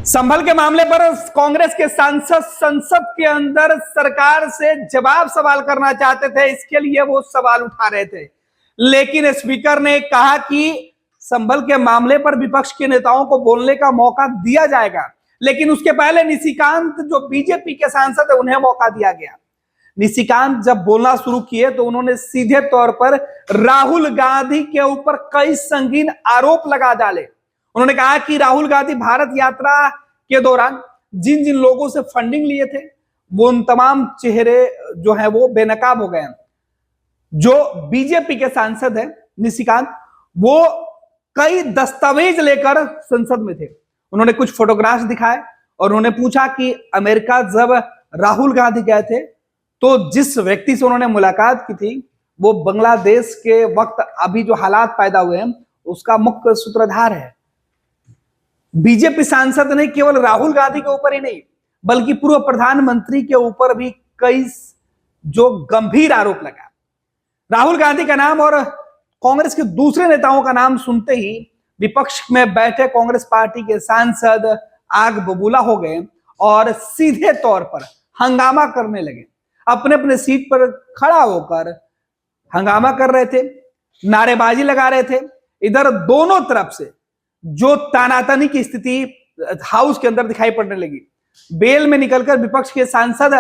संभल के मामले पर कांग्रेस के सांसद संसद के अंदर सरकार से जवाब सवाल करना चाहते थे, इसके लिए वो सवाल उठा रहे थे, लेकिन स्पीकर ने कहा कि संभल के मामले पर विपक्ष के नेताओं को बोलने का मौका दिया जाएगा, लेकिन उसके पहले निशिकांत जो बीजेपी के सांसद है उन्हें मौका दिया गया। निशिकांत जब बोलना शुरू किए तो उन्होंने सीधे तौर पर राहुल गांधी के ऊपर कई संगीन आरोप लगा डाले। उन्होंने कहा कि राहुल गांधी भारत यात्रा के दौरान जिन जिन लोगों से फंडिंग लिए थे वो उन तमाम चेहरे जो है वो बेनकाब हो गए। जो बीजेपी के सांसद है निशिकांत, वो कई दस्तावेज लेकर संसद में थे। उन्होंने कुछ फोटोग्राफ्स दिखाए और उन्होंने पूछा कि अमेरिका जब राहुल गांधी गए थे तो जिस व्यक्ति से उन्होंने मुलाकात की थी वो बांग्लादेश के वक्त अभी जो हालात पैदा हुए हैं उसका मुख्य सूत्रधार है। बीजेपी सांसद ने केवल राहुल गांधी के ऊपर ही नहीं बल्कि पूर्व प्रधानमंत्री के ऊपर भी कई जो गंभीर आरोप लगा। राहुल गांधी का नाम और कांग्रेस के दूसरे नेताओं का नाम सुनते ही विपक्ष में बैठे कांग्रेस पार्टी के सांसद आग बबूला हो गए और सीधे तौर पर हंगामा करने लगे। अपने अपने सीट पर खड़ा होकर हंगामा कर रहे थे, नारेबाजी लगा रहे थे। इधर दोनों तरफ से जो तानातनी की स्थिति हाउस के अंदर दिखाई पड़ने लगी। बेल में निकलकर विपक्ष के सांसद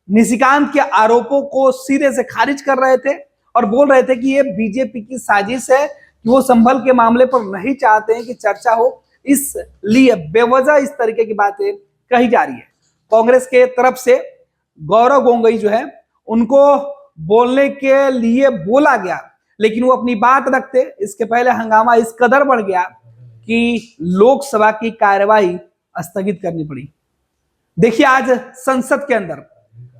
निशिकांत के आरोपों को सिरे से खारिज कर रहे थे और बोल रहे थे कि ये बीजेपी की साजिश है कि वो संभल के मामले पर नहीं चाहते हैं कि चर्चा हो, इसलिए बेवजह इस तरीके की बातें कही जा रही है। कांग्रेस के तरफ से गौरव गोगोई जो है उनको बोलने के लिए बोला गया, लेकिन वो अपनी बात रखते। इसके पहले हंगामा इस कदर बढ़ गया कि लोकसभा की कार्यवाही स्थगित करनी पड़ी। देखिए आज संसद के अंदर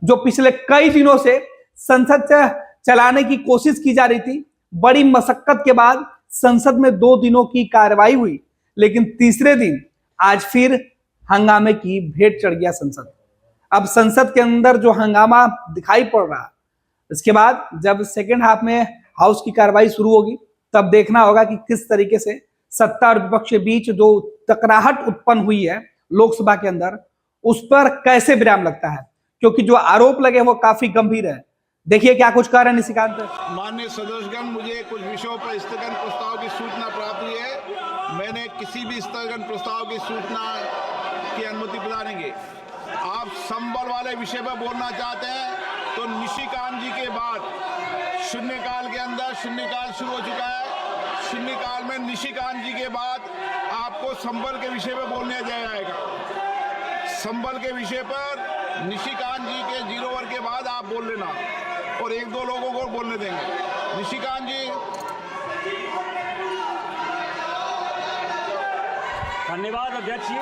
जो पिछले कई दिनों से संसद चलाने की कोशिश की जा रही थी, बड़ी मशक्कत के बाद संसद में 2 दिनों की कार्यवाही हुई, लेकिन तीसरे दिन आज फिर हंगामे की भेंट चढ़ गया संसद। अब संसद के अंदर जो हंगामा दिखाई पड़ रहा, इसके बाद जब सेकेंड हाफ में हाउस की कार्यवाही शुरू होगी तब देखना होगा कि किस तरीके से सत्ता और विपक्ष के बीच जो टकराहट उत्पन्न हुई है लोकसभा के अंदर उस पर कैसे विराम लगता है, क्योंकि जो आरोप लगे वो काफी गंभीर है। देखिए क्या कुछ कह रहे हैं निशिकांत। माननीय सदस्यगण, मुझे कुछ विषयों पर स्थगन प्रस्ताव की सूचना प्राप्त हुई है। मैंने किसी भी स्थगन प्रस्ताव की सूचना की अनुमति प्रदान नहीं की। आप संबल वाले विषय पर बोलना चाहते हैं तो निशिकांत जी के बाद शून्यकाल के अंदर शून्यकाल शुरू हो चुका है। शून्यकाल में निशिकांत जी के बाद आपको संबल के विषय पर बोलने दिया जाएगा। संबल के विषय पर निशिकांत जी के 0 ओवर के बाद आप बोल लेना और 1-2 लोगों को बोलने देंगे। निशिकांत जी। धन्यवाद अध्यक्ष जी।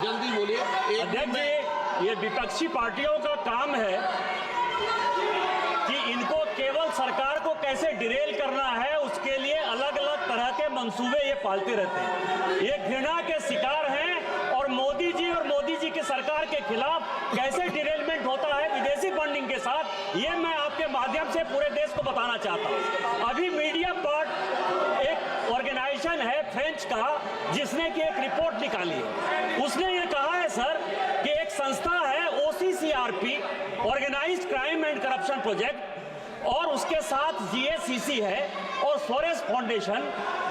जल्दी बोलिए। अध्यक्ष जी, ये विपक्षी पार्टियों का काम है कि इनको केवल सरकार को कैसे डिरेल करना है उसके लिए अलग अलग तरह के मंसूबे ये पालते रहते हैं। ये घृणा के शिकार हैं और मोदी जी की सरकार के खिलाफ कैसे डिरेलमेंट होता है विदेशी फंडिंग के साथ, ये मैं आपके माध्यम से पूरे देश को बताना चाहता हूँ। अभी मीडिया पार्ट एक ऑर्गेनाइजेशन है फ्रेंच का जिसने की एक रिपोर्ट निकाली है। उसने ये कहा है सर कि एक संस्था है OCCRP, organised crime and corruption project, और उसके साथ GACC है और सोरेस फाउंडेशन,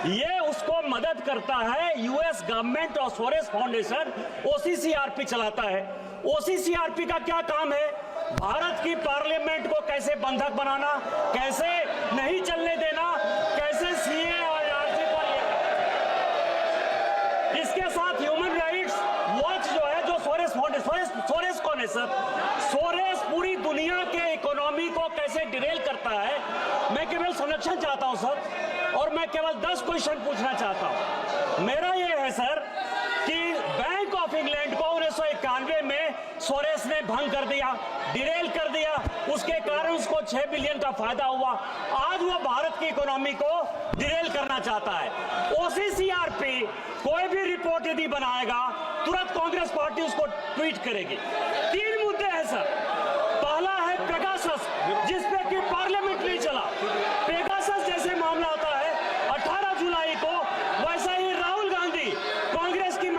ये उसको मदद करता है। US गवर्नमेंट और सोरेस फाउंडेशन OCCRP चलाता है। OCCRP का क्या काम है? भारत की पार्लियामेंट को कैसे बंधक बनाना, कैसे नहीं चलने देना, कैसे CA और RC पर इसके साथ ह्यूमन राइट्स वॉच जो है, जो सोरेस फाउंडेशन, सोरेस कौन है सर? सोरेस पूरी दुनिया के इकोनॉमी को कैसे डिरेल करता है। मैं केवल संरक्षण चाहता हूं सर, और मैं केवल 10 क्वेश्चन पूछना चाहता हूं। मेरा ये है सर कि बैंक ऑफ इंग्लैंड को 1991 में सोरेस ने भंग कर दिया, डिरेल कर दिया, उसके कारण उसको 6 बिलियन का फायदा हुआ। आज वो भारत की इकोनॉमी को डिरेल करना चाहता है। OCCRP कोई भी रिपोर्ट यदि बनाएगा तुरंत कांग्रेस पार्टी उसको ट्वीट करेगी। 3 मुद्दे हैं सर। पहला है पेगासस, जिसपे कि पार्लियामेंट नहीं चला। पेगासस जैसे मामला होता है 18 जुलाई को, वैसा ही राहुल गांधी कांग्रेस की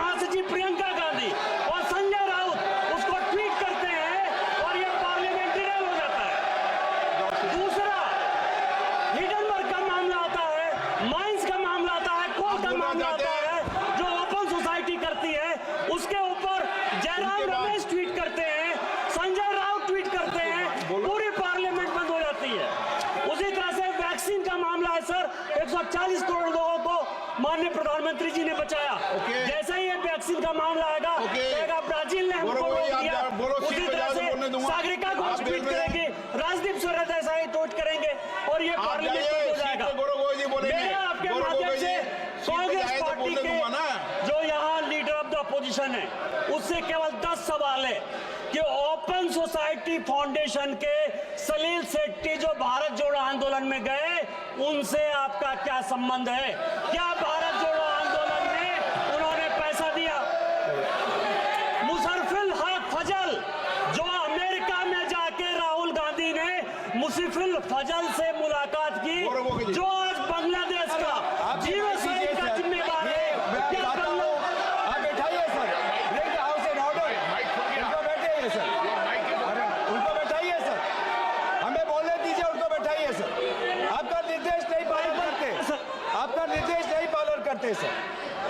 है सर, 140 करोड़ लोगों को माननीय प्रधानमंत्री जी ने बचाया। जैसे ही ये वैक्सीन का मामला आएगा, कहेगा ब्राजील ने हमको रोक दिया, उसी तरह से सागरिका को ट्वीट करेंगे, राजदीप सरदेसाई ही ट्वीट करेंगे और ये पार्लियामेंट में हो जाएगा। मेरा आपके माध्यम से कांग्रेस पार्टी के जो यहाँ लीडर ऑफ द अपोजिशन है, उससे केवल 10 सवाल है कि ओपन सोसाइटी फाउंडेशन के सलील शेट्टी जो भारत जोड़ो आंदोलन में गए, उनसे आपका क्या संबंध है? क्या भारत जोड़ो आंदोलन में उन्होंने पैसा दिया? मुशर्रफुल हक फजल जो अमेरिका में जाके राहुल गांधी ने मुशर्रफुल फजल से मुलाकात की, जो आज बांग्लादेश का जीनोसाइड का जिम्मेदार है, क्या आप बैठाइए sir, break the house and order. उनको बैठाइए सर, उनको बैठाइए सर, हमें बोलने दीजिए, उनको बैठाइए सर। आपका निर्देश नहीं पालन करते, आपका निर्देश नहीं पालन करते सर,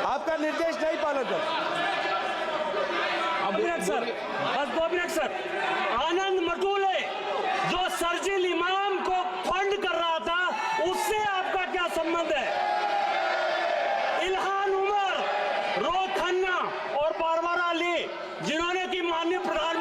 आपका निर्देश नहीं पालन करते। सर बस 2 मिनट सर। आनंद मटूले जो सर्जिल इमाम को फंड कर रहा था, उससे आपका क्या संबंध है? इल्हान उमर, रोहत खन्ना और बारबारा अली जिन्होंने की माननीय प्रधान